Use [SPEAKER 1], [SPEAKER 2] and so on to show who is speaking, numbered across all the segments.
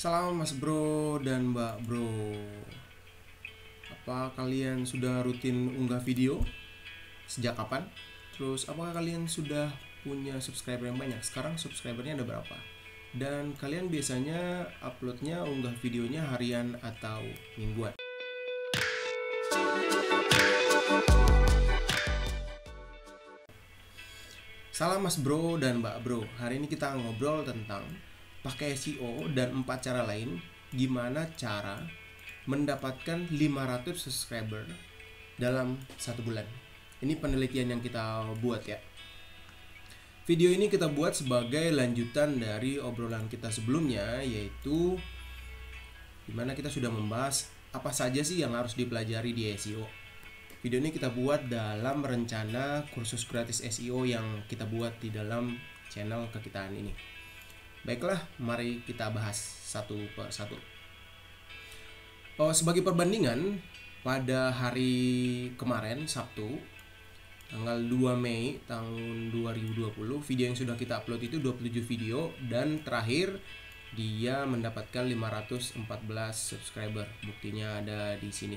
[SPEAKER 1] Salam Mas Bro dan Mbak Bro. Apa kalian sudah rutin unggah video? Sejak kapan? Terus apakah kalian sudah punya subscriber yang banyak? Sekarang subscribernya ada berapa? Dan kalian biasanya uploadnya, unggah videonya harian atau mingguan? Salam Mas Bro dan Mbak Bro. Hari ini kita ngobrol tentang pakai SEO dan 4 cara lain gimana cara mendapatkan 500 subscriber dalam 1 bulan. Ini penelitian yang kita buat ya. Video ini kita buat sebagai lanjutan dari obrolan kita sebelumnya, yaitu dimana kita sudah membahas apa saja sih yang harus dipelajari di SEO. Video ini kita buat dalam rencana kursus gratis SEO yang kita buat di dalam channel kekitaan ini. Baiklah, mari kita bahas satu per satu. Sebagai perbandingan, pada hari kemarin, Sabtu, tanggal 2 Mei tahun 2020, video yang sudah kita upload itu 27 video, dan terakhir dia mendapatkan 514 subscriber. Buktinya ada di sini.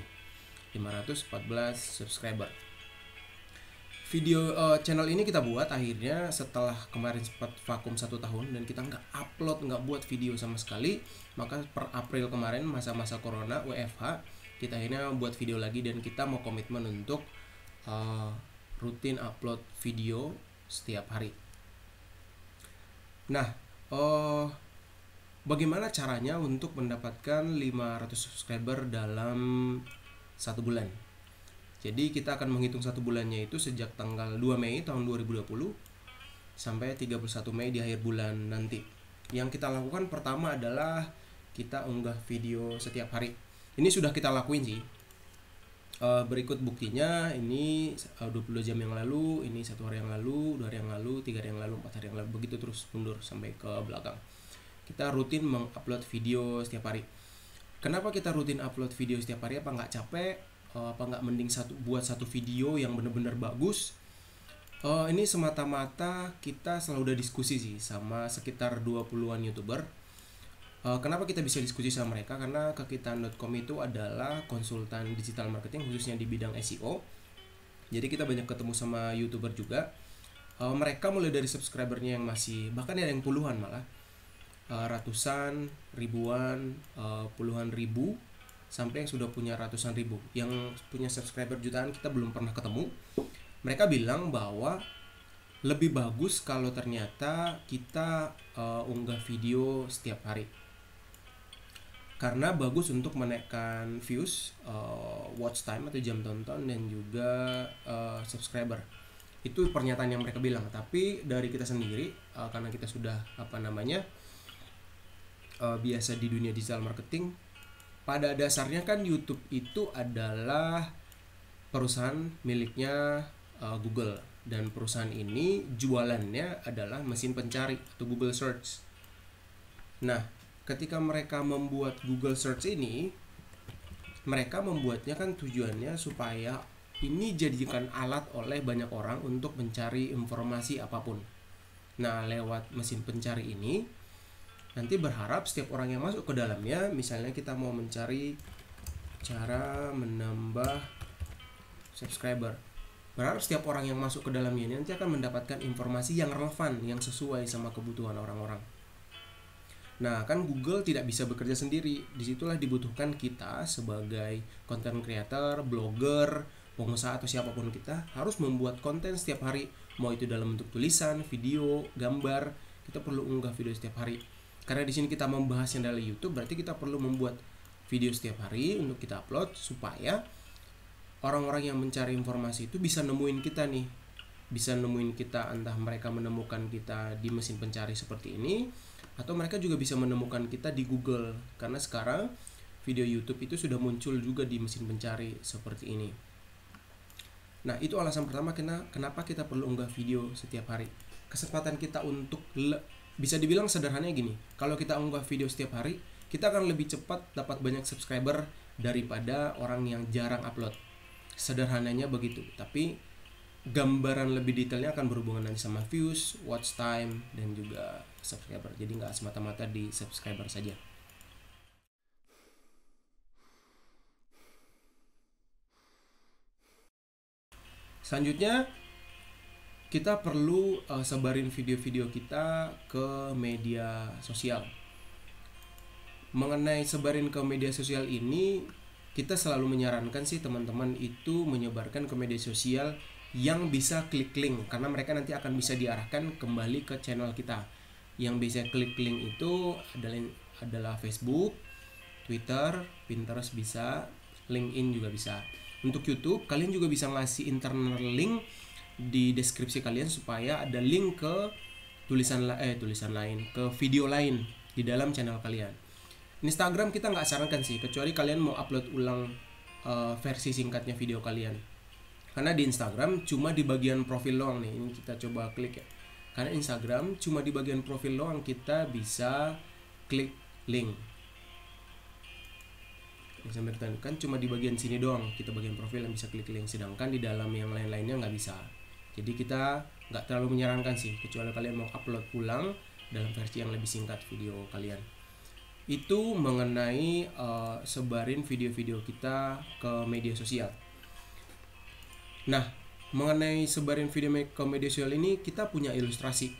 [SPEAKER 1] 514 subscriber. Video channel ini kita buat akhirnya setelah kemarin sempat vakum 1 tahun dan kita nggak upload, nggak buat video sama sekali. Maka per April kemarin, masa-masa corona WFH, kita akhirnya buat video lagi dan kita mau komitmen untuk rutin upload video setiap hari. Nah, bagaimana caranya untuk mendapatkan 500 subscriber dalam 1 bulan? Jadi kita akan menghitung 1 bulannya itu sejak tanggal 2 Mei tahun 2020 sampai 31 Mei di akhir bulan nanti. Yang kita lakukan pertama adalah kita unggah video setiap hari. Ini sudah kita lakuin sih. Berikut buktinya, ini 20 jam yang lalu, ini 1 hari yang lalu, 2 hari yang lalu, 3 hari yang lalu, 4 hari yang lalu, begitu terus mundur sampai ke belakang. Kita rutin mengupload video setiap hari. Kenapa kita rutin upload video setiap hari? Apa nggak capek? Apa nggak mending buat satu video yang benar-benar bagus? Ini semata-mata kita selalu udah diskusi sih sama sekitar 20-an YouTuber. Kenapa kita bisa diskusi sama mereka? Karena kekitaan.com itu adalah konsultan digital marketing khususnya di bidang SEO. Jadi kita banyak ketemu sama YouTuber juga. Mereka mulai dari subscribernya yang masih, bahkan ada yang puluhan malah, ratusan, ribuan, puluhan ribu, sampai yang sudah punya ratusan ribu. Yang punya subscriber jutaan kita belum pernah ketemu. Mereka bilang bahwa lebih bagus kalau ternyata kita unggah video setiap hari, karena bagus untuk menaikkan views, watch time atau jam tonton, dan juga subscriber. Itu pernyataan yang mereka bilang. Tapi dari kita sendiri, karena kita sudah biasa di dunia digital marketing, pada dasarnya kan YouTube itu adalah perusahaan miliknya Google, dan perusahaan ini jualannya adalah mesin pencari atau Google Search. Nah, ketika mereka membuat Google Search ini, mereka membuatnya kan tujuannya supaya ini dijadikan alat oleh banyak orang untuk mencari informasi apapun. Nah, lewat mesin pencari ini nanti berharap setiap orang yang masuk ke dalamnya, misalnya kita mau mencari cara menambah subscriber, berharap setiap orang yang masuk ke dalamnya ini nanti akan mendapatkan informasi yang relevan, yang sesuai sama kebutuhan orang-orang. Nah, kan Google tidak bisa bekerja sendiri. Disitulah dibutuhkan kita sebagai content creator, blogger, pengusaha atau siapapun, kita harus membuat konten setiap hari. Mau itu dalam bentuk tulisan, video, gambar, kita perlu unggah video setiap hari. Karena di sini kita membahasnya dari YouTube, berarti kita perlu membuat video setiap hari untuk kita upload supaya orang-orang yang mencari informasi itu bisa nemuin kita nih. Bisa nemuin kita, entah mereka menemukan kita di mesin pencari seperti ini, atau mereka juga bisa menemukan kita di Google. Karena sekarang video YouTube itu sudah muncul juga di mesin pencari seperti ini. Nah, itu alasan pertama kenapa kita perlu unggah video setiap hari. Kesempatan kita untuk bisa dibilang sederhananya gini, kalau kita unggah video setiap hari, kita akan lebih cepat dapat banyak subscriber daripada orang yang jarang upload. Sederhananya begitu, tapi gambaran lebih detailnya akan berhubungan nanti sama views, watch time, dan juga subscriber. Jadi nggak semata-mata di subscriber saja. Selanjutnya kita perlu sebarin video-video kita ke media sosial. Mengenai sebarin ke media sosial ini, kita selalu menyarankan sih teman-teman itu menyebarkan ke media sosial yang bisa klik link, karena mereka nanti akan bisa diarahkan kembali ke channel kita. Yang bisa klik link itu adalah Facebook, Twitter, Pinterest bisa, LinkedIn juga bisa. Untuk YouTube, kalian juga bisa ngasih internal link di deskripsi kalian supaya ada link ke tulisan lain, ke video lain di dalam channel kalian. Instagram kita nggak sarankan sih, kecuali kalian mau upload ulang versi singkatnya video kalian. Karena di Instagram cuma di bagian profil doang nih. Ini kita coba klik ya. Karena Instagram cuma di bagian profil doang kita bisa klik link. Sampai kan cuma di bagian sini doang kita bagian profil yang bisa klik link, sedangkan di dalam yang lain-lainnya nggak bisa. Jadi kita nggak terlalu menyarankan sih, kecuali kalian mau upload ulang dalam versi yang lebih singkat video kalian. Itu mengenai sebarin video-video kita ke media sosial. Nah, mengenai sebarin video ke media sosial ini kita punya ilustrasi.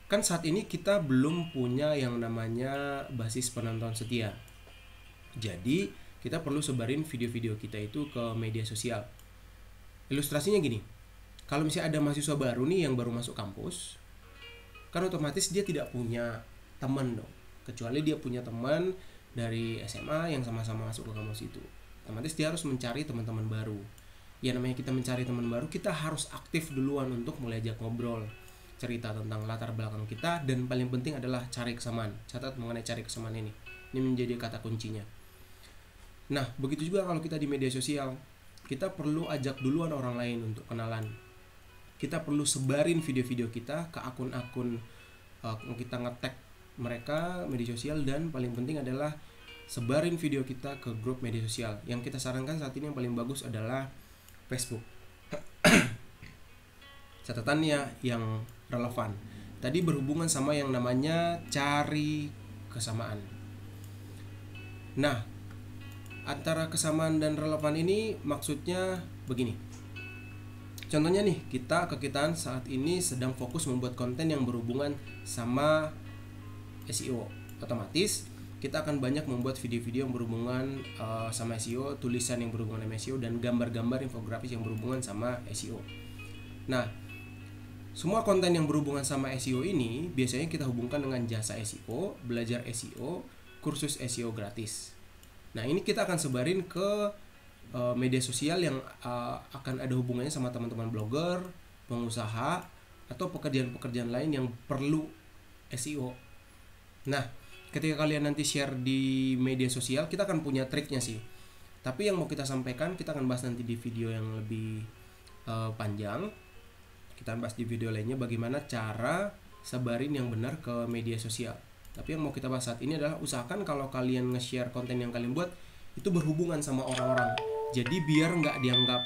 [SPEAKER 1] Kan saat ini kita belum punya yang namanya basis penonton setia. Jadi kita perlu sebarin video-video kita itu ke media sosial. Ilustrasinya gini. Kalau misalnya ada mahasiswa baru nih yang baru masuk kampus, kan otomatis dia tidak punya teman dong. Kecuali dia punya teman dari SMA yang sama-sama masuk ke kampus itu. Otomatis dia harus mencari teman-teman baru. Ya namanya kita mencari teman baru, kita harus aktif duluan untuk mulai ajak ngobrol, cerita tentang latar belakang kita, dan paling penting adalah cari kesamaan. Catat mengenai cari kesamaan ini. Ini menjadi kata kuncinya. Nah, begitu juga kalau kita di media sosial, kita perlu ajak duluan orang lain untuk kenalan. Kita perlu sebarin video-video kita ke akun-akun kita nge-tag mereka media sosial, dan paling penting adalah sebarin video kita ke grup media sosial. Yang kita sarankan saat ini yang paling bagus adalah Facebook. Catatannya yang relevan. Tadi berhubungan sama yang namanya cari kesamaan. Nah, antara kesamaan dan relevan ini maksudnya begini. Contohnya nih, kita saat ini sedang fokus membuat konten yang berhubungan sama SEO. Otomatis kita akan banyak membuat video-video yang berhubungan sama SEO, tulisan yang berhubungan sama SEO, dan gambar-gambar infografis yang berhubungan sama SEO. Nah, semua konten yang berhubungan sama SEO ini biasanya kita hubungkan dengan jasa SEO, belajar SEO, kursus SEO gratis. Nah, ini kita akan sebarin ke media sosial yang akan ada hubungannya sama teman-teman blogger, pengusaha, atau pekerjaan-pekerjaan lain yang perlu SEO. Nah, ketika kalian nanti share di media sosial, kita akan punya triknya sih. Tapi yang mau kita sampaikan, kita akan bahas nanti di video yang lebih panjang. Kita akan bahas di video lainnya bagaimana cara sebarin yang benar ke media sosial. Tapi yang mau kita bahas saat ini adalah usahakan kalau kalian nge-share konten yang kalian buat itu berhubungan sama orang-orang. Jadi biar nggak dianggap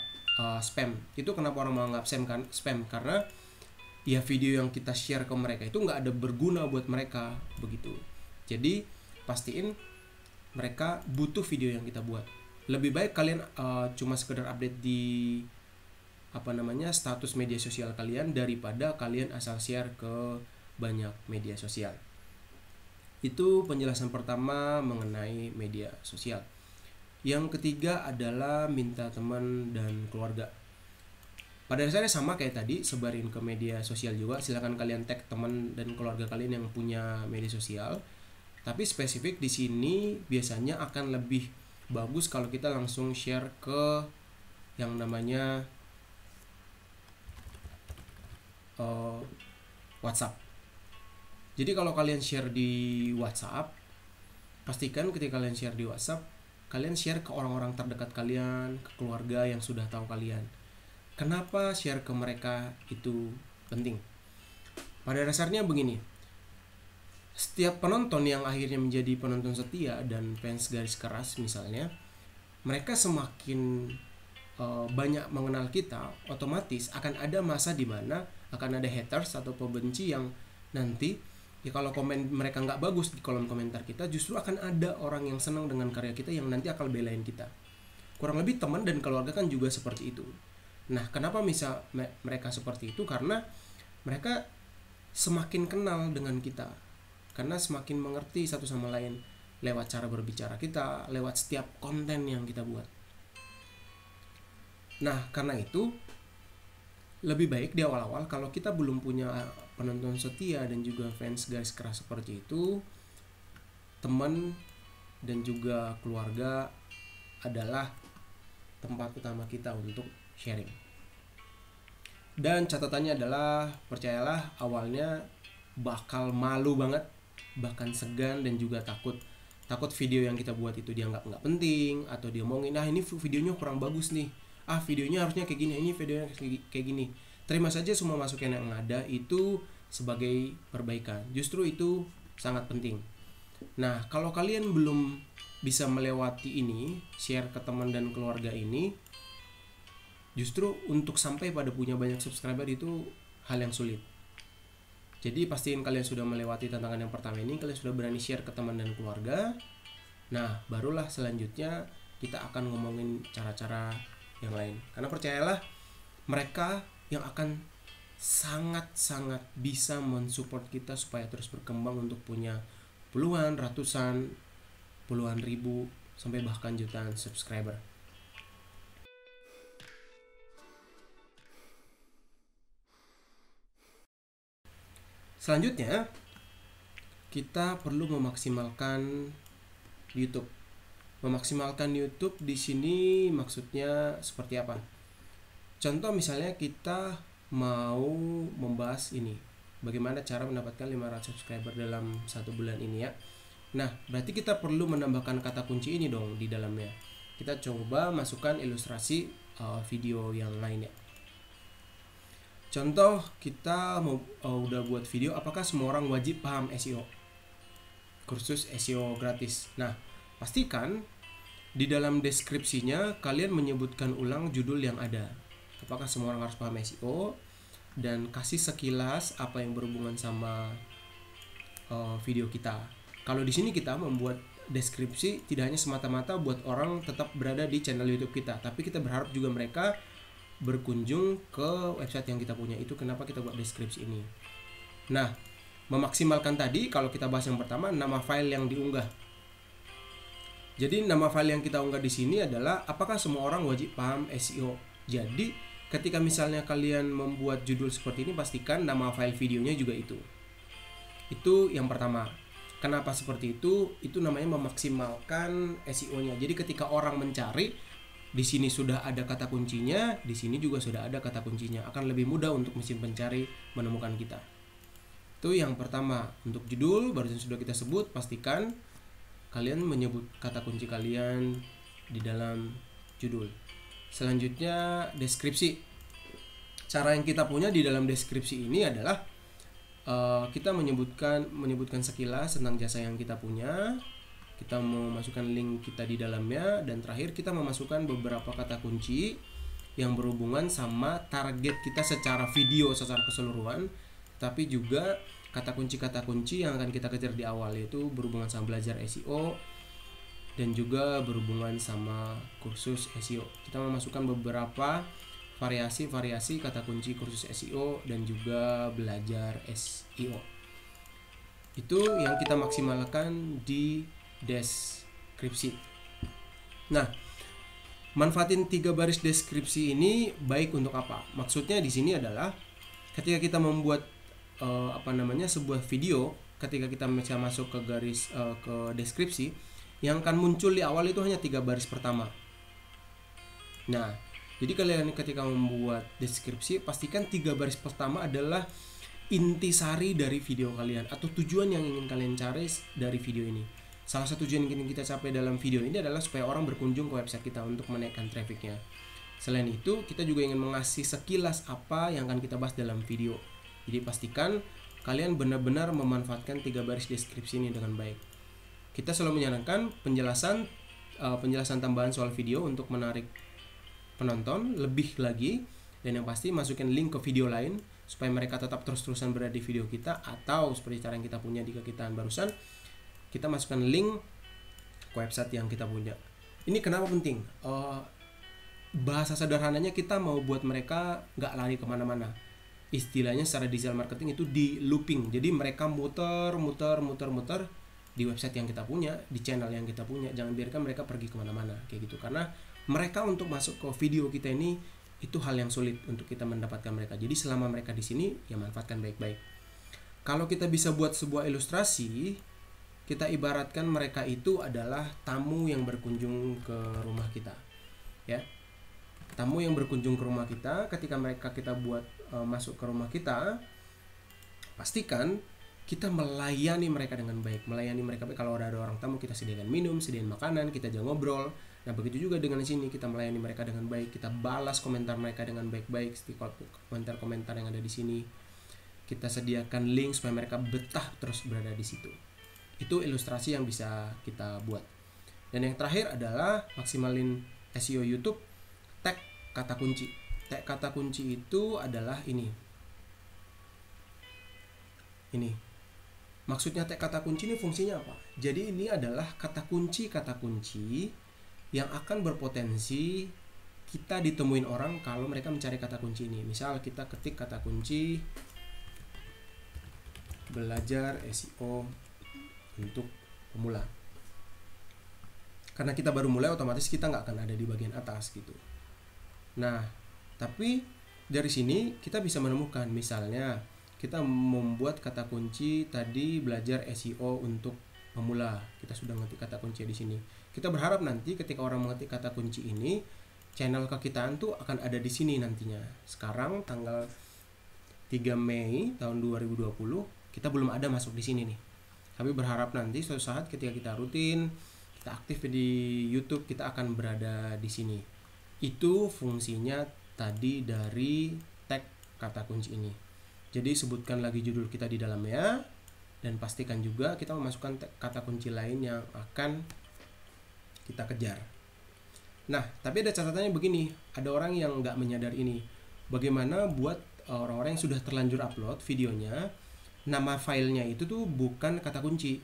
[SPEAKER 1] spam. Itu kenapa orang menganggap spam, karena ya video yang kita share ke mereka itu nggak ada berguna buat mereka begitu. Jadi pastiin mereka butuh video yang kita buat. Lebih baik kalian cuma sekedar update di status media sosial kalian daripada kalian asal share ke banyak media sosial. Itu penjelasan pertama mengenai media sosial. Yang ketiga adalah minta teman dan keluarga. Pada dasarnya sama kayak tadi, sebarin ke media sosial juga. Silakan kalian tag teman dan keluarga kalian yang punya media sosial. Tapi spesifik di sini biasanya akan lebih bagus kalau kita langsung share ke yang namanya WhatsApp. Jadi kalau kalian share di WhatsApp, pastikan ketika kalian share di WhatsApp, kalian share ke orang-orang terdekat kalian, ke keluarga yang sudah tahu kalian. Kenapa share ke mereka itu penting? Pada dasarnya begini, setiap penonton yang akhirnya menjadi penonton setia dan fans garis keras misalnya, mereka semakin banyak mengenal kita, otomatis akan ada masa di mana akan ada haters atau pembenci yang nanti ya kalau komen mereka nggak bagus di kolom komentar kita, justru akan ada orang yang senang dengan karya kita yang nanti akan belain kita. Kurang lebih teman dan keluarga kan juga seperti itu. Nah, kenapa mereka seperti itu? Karena mereka semakin kenal dengan kita, karena semakin mengerti satu sama lain lewat cara berbicara kita, lewat setiap konten yang kita buat. Nah, karena itu lebih baik di awal-awal kalau kita belum punya penonton setia dan juga fans garis keras seperti itu, teman dan juga keluarga adalah tempat utama kita untuk sharing. Dan catatannya adalah, percayalah, awalnya bakal malu banget, bahkan segan dan juga takut video yang kita buat itu dianggap nggak penting, atau dia ngomongin, ini videonya kurang bagus nih, videonya harusnya kayak gini, ini videonya kayak gini. Terima saja semua masukan yang ada itu sebagai perbaikan, justru itu sangat penting. Nah, kalau kalian belum bisa melewati ini, share ke teman dan keluarga ini, justru untuk sampai pada punya banyak subscriber itu hal yang sulit. Jadi pastiin kalian sudah melewati tantangan yang pertama ini, kalian sudah berani share ke teman dan keluarga. Nah, barulah selanjutnya kita akan ngomongin cara-cara yang lain. Karena percayalah, mereka yang akan sangat-sangat bisa mensupport kita supaya terus berkembang untuk punya puluhan, ratusan, puluhan ribu, sampai bahkan jutaan subscriber. Selanjutnya, kita perlu memaksimalkan YouTube. Memaksimalkan YouTube di sini maksudnya seperti apa? Contoh misalnya kita mau membahas ini, bagaimana cara mendapatkan 500 subscriber dalam 1 bulan ini ya. Nah, berarti kita perlu menambahkan kata kunci ini dong di dalamnya. Kita coba masukkan ilustrasi video yang lainnya. Contoh, kita udah buat video, apakah semua orang wajib paham SEO? Kursus SEO gratis. Nah, pastikan di dalam deskripsinya kalian menyebutkan ulang judul yang ada. Apakah semua orang harus paham SEO? Dan kasih sekilas apa yang berhubungan sama video kita. Kalau di sini kita membuat deskripsi tidak hanya semata-mata buat orang tetap berada di channel YouTube kita, tapi kita berharap juga mereka berkunjung ke website yang kita punya. Itu kenapa kita buat deskripsi ini. Nah, memaksimalkan tadi, kalau kita bahas yang pertama, nama file yang diunggah. Jadi nama file yang kita unggah di sini adalah apakah semua orang wajib paham SEO. Jadi ketika misalnya kalian membuat judul seperti ini, pastikan nama file videonya juga itu. Itu yang pertama. Kenapa seperti itu? Itu namanya memaksimalkan SEO-nya. Jadi ketika orang mencari, di sini sudah ada kata kuncinya, di sini juga sudah ada kata kuncinya. Akan lebih mudah untuk mesin pencari menemukan kita. Itu yang pertama. Untuk judul, barusan sudah kita sebut, pastikan kalian menyebut kata kunci kalian di dalam judul. Selanjutnya, deskripsi. Cara yang kita punya di dalam deskripsi ini adalah kita menyebutkan sekilas tentang jasa yang kita punya. Kita memasukkan link kita di dalamnya, dan terakhir kita memasukkan beberapa kata kunci yang berhubungan sama target kita secara video, secara keseluruhan, tapi juga kata kunci yang akan kita kejar di awal, yaitu berhubungan sama belajar SEO dan juga berhubungan sama kursus SEO. Kita memasukkan beberapa variasi kata kunci kursus SEO dan juga belajar SEO. Itu yang kita maksimalkan di deskripsi. Nah, manfaatin 3 baris deskripsi ini baik untuk apa? Maksudnya di sini adalah ketika kita membuat sebuah video, ketika kita masuk ke ke deskripsi, yang akan muncul di awal itu hanya 3 baris pertama. Nah, jadi kalian ketika membuat deskripsi, pastikan 3 baris pertama adalah intisari dari video kalian atau tujuan yang ingin kalian cari dari video ini. Salah satu tujuan yang ingin kita capai dalam video ini adalah supaya orang berkunjung ke website kita untuk menaikkan trafficnya. Selain itu, kita juga ingin mengasih sekilas apa yang akan kita bahas dalam video. Jadi pastikan kalian benar-benar memanfaatkan 3 baris deskripsi ini dengan baik. Kita selalu menyarankan penjelasan tambahan soal video untuk menarik penonton lebih lagi, dan yang pasti masukin link ke video lain supaya mereka tetap terus-terusan berada di video kita, atau seperti cara yang kita punya di kekitaan barusan, kita masukkan link ke website yang kita punya. Ini kenapa penting? bahasa sederhananya kita mau buat mereka nggak lari kemana-mana. Istilahnya secara digital marketing itu di looping. Jadi mereka muter di website yang kita punya, di channel yang kita punya. Jangan biarkan mereka pergi kemana-mana kayak gitu. Karena mereka untuk masuk ke video kita ini itu hal yang sulit untuk kita mendapatkan mereka. Jadi selama mereka di sini ya manfaatkan baik-baik. Kalau kita bisa buat sebuah ilustrasi, kita ibaratkan mereka itu adalah tamu yang berkunjung ke rumah kita, ya. Tamu yang berkunjung ke rumah kita, ketika kita buat masuk ke rumah kita, pastikan kita melayani mereka dengan baik. Melayani mereka baik. Kalau ada orang tamu, kita sediakan minum, sediakan makanan, kita jangan ngobrol. Nah begitu juga dengan sini, kita melayani mereka dengan baik, kita balas komentar mereka dengan baik-baik, komentar-komentar yang ada di sini. Kita sediakan link supaya mereka betah terus berada di situ. Itu ilustrasi yang bisa kita buat. Dan yang terakhir adalah maksimalin SEO YouTube. Tag kata kunci. Tag kata kunci itu adalah ini. Maksudnya tag kata kunci ini fungsinya apa? Jadi ini adalah kata kunci yang akan berpotensi kita ditemuin orang kalau mereka mencari kata kunci ini. Misal kita ketik kata kunci belajar SEO untuk pemula. Karena kita baru mulai, otomatis kita nggak akan ada di bagian atas gitu. Nah, tapi dari sini kita bisa menemukan, misalnya kita membuat kata kunci tadi belajar SEO untuk pemula. Kita sudah ngetik kata kunci di sini. Kita berharap nanti ketika orang mengetik kata kunci ini, channel kekitaan tuh akan ada di sini nantinya. Sekarang tanggal 3 Mei tahun 2020, kita belum ada masuk di sini nih. Kami berharap nanti suatu saat ketika kita rutin, kita aktif di YouTube, kita akan berada di sini. Itu fungsinya tadi dari tag kata kunci ini. Jadi sebutkan lagi judul kita di dalamnya, dan pastikan juga kita memasukkan kata kunci lain yang akan kita kejar. Nah, tapi ada catatannya begini, ada orang yang nggak menyadari ini. Bagaimana buat orang-orang yang sudah terlanjur upload videonya, nama filenya itu tuh bukan kata kunci.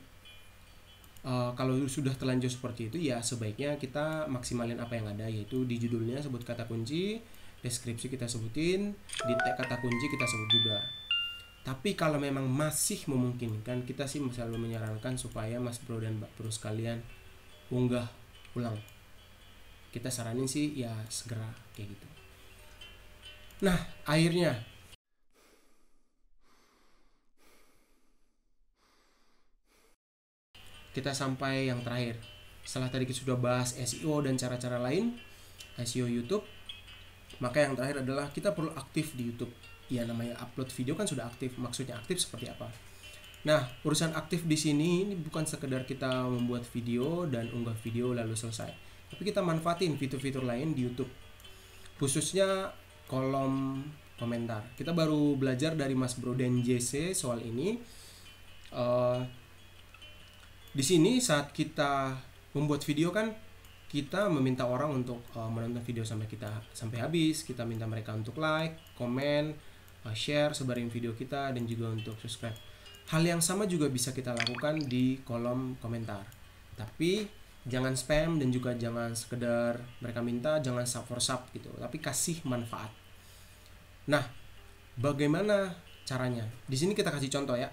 [SPEAKER 1] Kalau sudah terlanjur seperti itu, ya sebaiknya kita maksimalin apa yang ada, yaitu di judulnya sebut kata kunci, deskripsi kita sebutin, di tag kata kunci kita sebut juga. Tapi kalau memang masih memungkinkan, kita sih selalu menyarankan supaya Mas Bro dan Mbak Bro sekalian unggah ulang. Kita saranin sih ya segera kayak gitu. Nah, akhirnya kita sampai yang terakhir. Setelah tadi kita sudah bahas SEO dan cara-cara lain SEO YouTube, maka yang terakhir adalah kita perlu aktif di YouTube. Ya, namanya upload video kan sudah aktif. Maksudnya aktif seperti apa? Nah, urusan aktif di sini ini bukan sekedar kita membuat video dan unggah video lalu selesai. Tapi kita manfaatin fitur-fitur lain di YouTube. Khususnya kolom komentar. Kita baru belajar dari Mas Bro dan JC soal ini. Di sini saat kita membuat video kan kita meminta orang untuk menonton video sampai habis. Kita minta mereka untuk like, komen, share, sebarin video kita, dan juga untuk subscribe. Hal yang sama juga bisa kita lakukan di kolom komentar. Tapi jangan spam dan juga jangan sekedar mereka minta, jangan sub for sub gitu. Tapi kasih manfaat. Nah, bagaimana caranya? Di sini kita kasih contoh ya.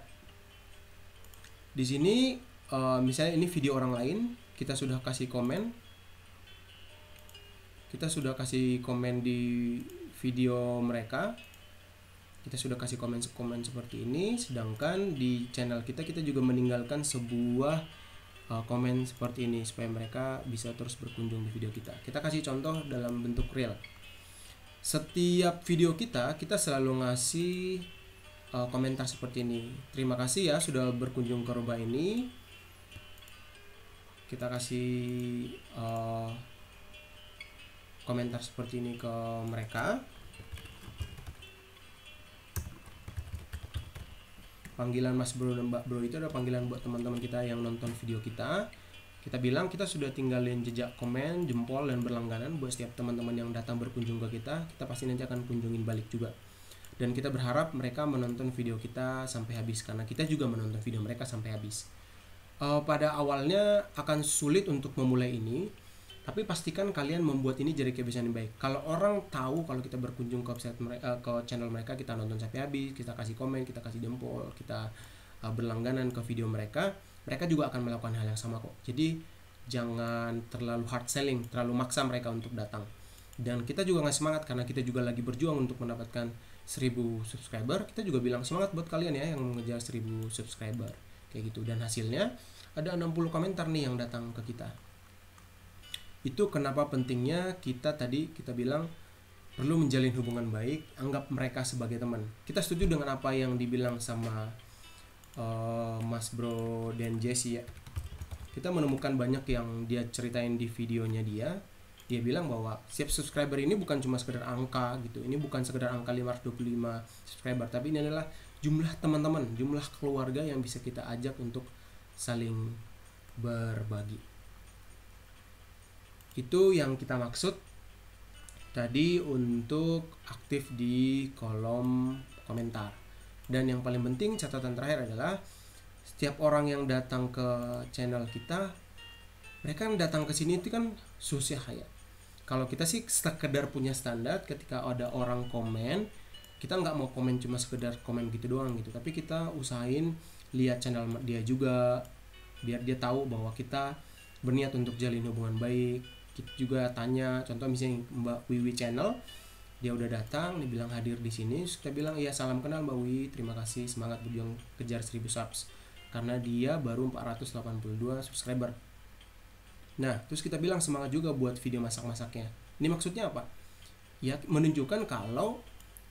[SPEAKER 1] Di sini misalnya ini video orang lain, kita sudah kasih komen. Kita sudah kasih komen di video mereka. Kita sudah kasih komen seperti ini. Sedangkan di channel kita juga meninggalkan sebuah komen seperti ini supaya mereka bisa terus berkunjung di video kita. Kita kasih contoh dalam bentuk real. Setiap video kita selalu ngasih komentar seperti ini. Terima kasih ya sudah berkunjung ke rumah ini. Kita kasih komentar seperti ini ke mereka. Panggilan Mas Bro dan Mbak Bro itu adalah panggilan buat teman-teman kita yang nonton video kita. Kita bilang kita sudah tinggalin jejak komen, jempol, dan berlangganan buat setiap teman-teman yang datang berkunjung ke kita. Kita pasti nanti akan kunjungin balik juga. Dan kita berharap mereka menonton video kita sampai habis, karena kita juga menonton video mereka sampai habis. Pada awalnya akan sulit untuk memulai ini, Tapi pastikan kalian membuat ini jadi kebiasaan yang baik. Kalau orang tahu kalau kita berkunjung ke website mereka, ke channel mereka, kita nonton sampai habis, kita kasih komen, kita kasih jempol, kita berlangganan ke video mereka, mereka juga akan melakukan hal yang sama kok. Jadi jangan terlalu hard selling, terlalu maksa mereka untuk datang. Dan kita juga nggak semangat karena kita juga lagi berjuang untuk mendapatkan 1000 subscriber. Kita juga bilang semangat buat kalian ya yang mengejar 1000 subscriber kayak gitu. Dan hasilnya ada 60 komentar nih yang datang ke kita. Itu kenapa pentingnya kita bilang perlu menjalin hubungan baik, anggap mereka sebagai teman. Kita setuju dengan apa yang dibilang sama Mas Bro dan Jesse ya. Kita menemukan banyak yang dia ceritain di videonya dia. Dia bilang bahwa setiap subscriber ini bukan cuma sekedar angka gitu. Ini bukan sekedar angka 525 subscriber, tapi ini adalah jumlah teman-teman, jumlah keluarga yang bisa kita ajak untuk saling berbagi. Itu yang kita maksud tadi untuk aktif di kolom komentar. Dan yang paling penting, catatan terakhir adalah setiap orang yang datang ke channel kita, mereka yang datang ke sini itu kan susah ya. Kalau kita sih sekedar punya standar, ketika ada orang komen, kita nggak mau komen cuma sekedar komen gitu doang gitu, tapi kita usahain lihat channel dia juga, biar dia tahu bahwa kita berniat untuk jalin hubungan baik. Kita juga tanya, contoh misalnya Mbak Wiwi channel, dia udah datang, dia bilang hadir di sini, terus kita bilang iya salam kenal Mbak Wiwi, terima kasih, semangat berjuang kejar 1000 subs, karena dia baru 482 subscriber. Nah, terus kita bilang semangat juga buat video masak-masaknya. Ini maksudnya apa? Ya menunjukkan kalau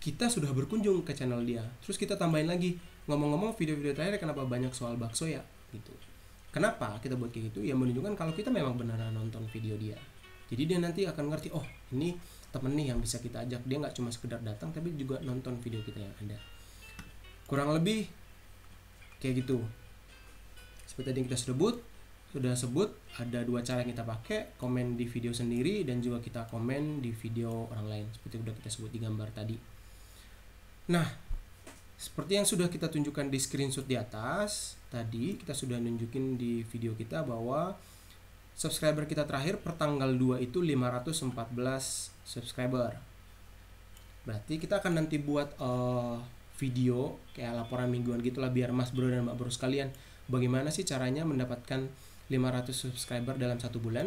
[SPEAKER 1] kita sudah berkunjung ke channel dia. Terus kita tambahin lagi, ngomong-ngomong video-video terakhir kenapa banyak soal bakso ya? Gitu. Kenapa kita buat kayak gitu? Ya menunjukkan kalau kita memang beneran nonton video dia. Jadi dia nanti akan ngerti, oh ini temen nih yang bisa kita ajak. Dia nggak cuma sekedar datang, tapi juga nonton video kita yang ada. Kurang lebih kayak gitu. Seperti tadi yang kita sudah sebut, ada dua cara yang kita pakai, komen di video sendiri dan juga kita komen di video orang lain, seperti udah kita sebut di gambar tadi. Nah, seperti yang sudah kita tunjukkan di screenshot di atas tadi, kita sudah nunjukin di video kita bahwa subscriber kita terakhir per tanggal 2 itu 514 subscriber. Berarti kita akan nanti buat video kayak laporan mingguan gitulah, biar Mas Bro dan Mbak Bro sekalian, bagaimana sih caranya mendapatkan 500 subscriber dalam 1 bulan.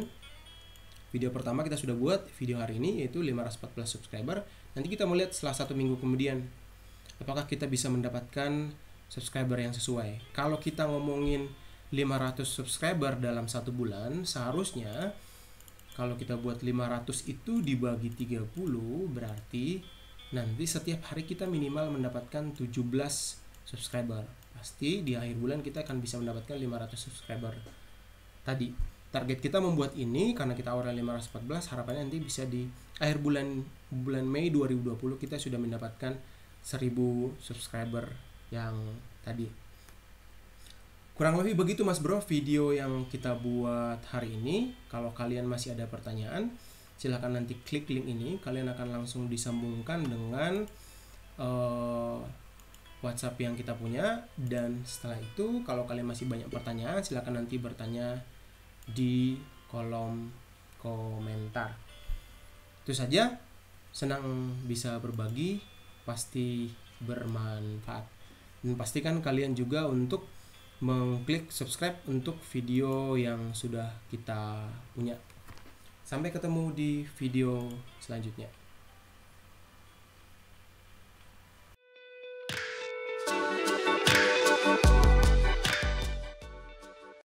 [SPEAKER 1] Video pertama kita sudah buat video hari ini, yaitu 514 subscriber. Nanti kita mau lihat setelah 1 minggu kemudian apakah kita bisa mendapatkan subscriber yang sesuai. Kalau kita ngomongin 500 subscriber dalam 1 bulan, seharusnya kalau kita buat 500 itu dibagi 30, berarti nanti setiap hari kita minimal mendapatkan 17 subscriber. Pasti di akhir bulan kita akan bisa mendapatkan 500 subscriber tadi. Target kita membuat ini karena kita awalnya 514, harapannya nanti bisa di akhir bulan Mei 2020 kita sudah mendapatkan 1000 subscriber yang tadi. Kurang lebih begitu Mas Bro video yang kita buat hari ini. Kalau kalian masih ada pertanyaan, silahkan nanti klik link ini, kalian akan langsung disambungkan dengan WhatsApp yang kita punya. Dan setelah itu kalau kalian masih banyak pertanyaan, silahkan nanti bertanya di kolom komentar. Itu saja, senang bisa berbagi, pasti bermanfaat. Dan pastikan kalian juga untuk mengklik subscribe untuk video yang sudah kita punya. Sampai ketemu di video selanjutnya.